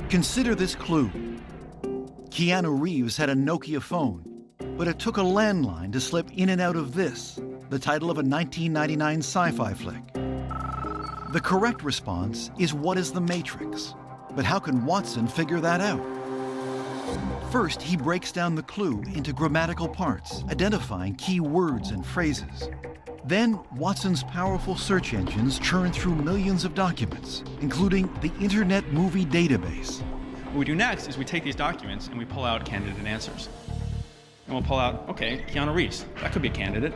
Consider this clue. Keanu Reeves had a Nokia phone, but it took a landline to slip in and out of this, the title of a 1999 sci-fi flick. The correct response is what is the Matrix? But how can Watson figure that out? First, he breaks down the clue into grammatical parts, identifying key words and phrases. Then, Watson's powerful search engines churn through millions of documents, including the Internet Movie Database. What we do next is we take these documents and we pull out candidate answers. And we'll pull out, okay, Keanu Reeves, that could be a candidate.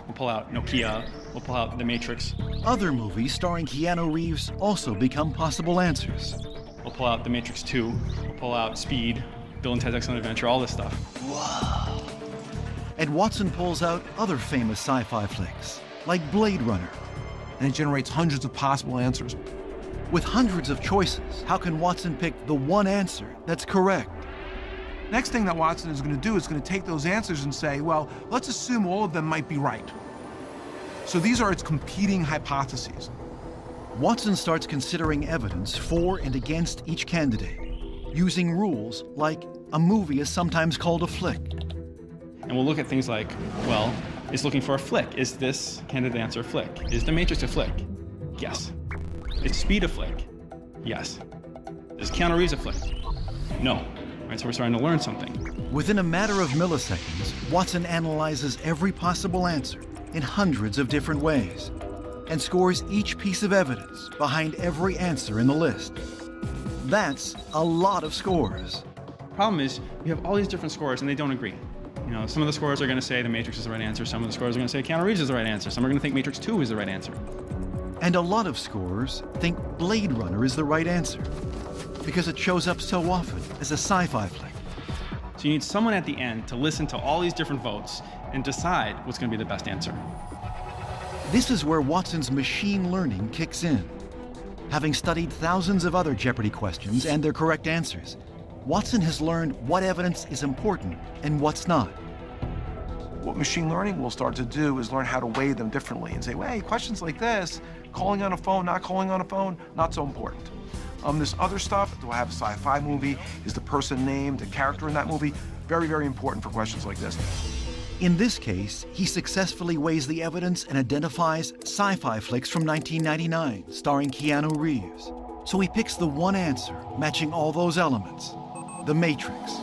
We'll pull out Nokia, we'll pull out The Matrix. Other movies starring Keanu Reeves also become possible answers. We'll pull out The Matrix 2, we'll pull out Speed, Bill and Ted's Excellent Adventure, all this stuff. Whoa. And Watson pulls out other famous sci-fi flicks, like Blade Runner. And it generates hundreds of possible answers. With hundreds of choices, how can Watson pick the one answer that's correct? Next thing that Watson is going to do is going to take those answers and say, well, let's assume all of them might be right. So these are its competing hypotheses. Watson starts considering evidence for and against each candidate, using rules like a movie is sometimes called a flick. And we'll look at things like, well, it's looking for a flick. Is this candidate answer a flick? Is The Matrix a flick? Yes. Is Speed a flick? Yes. Is Keanu Reeves a flick? No. Right, so we're starting to learn something. Within a matter of milliseconds, Watson analyzes every possible answer in hundreds of different ways and scores each piece of evidence behind every answer in the list. That's a lot of scores. Problem is, you have all these different scores and they don't agree. You know, some of the scores are going to say The Matrix is the right answer. Some of the scores are going to say Keanu Reeves is the right answer. Some are going to think Matrix 2 is the right answer. And a lot of scores think Blade Runner is the right answer because it shows up so often as a sci-fi flick. So you need someone at the end to listen to all these different votes and decide what's going to be the best answer. This is where Watson's machine learning kicks in. Having studied thousands of other Jeopardy questions and their correct answers, Watson has learned what evidence is important and what's not. What machine learning will start to do is learn how to weigh them differently and say, well, hey, questions like this, calling on a phone, not calling on a phone, not so important. This other stuff, do I have a sci-fi movie? Is the person named a character in that movie? Very, very important for questions like this. In this case, he successfully weighs the evidence and identifies sci-fi flicks from 1999 starring Keanu Reeves. So he picks the one answer matching all those elements, The Matrix.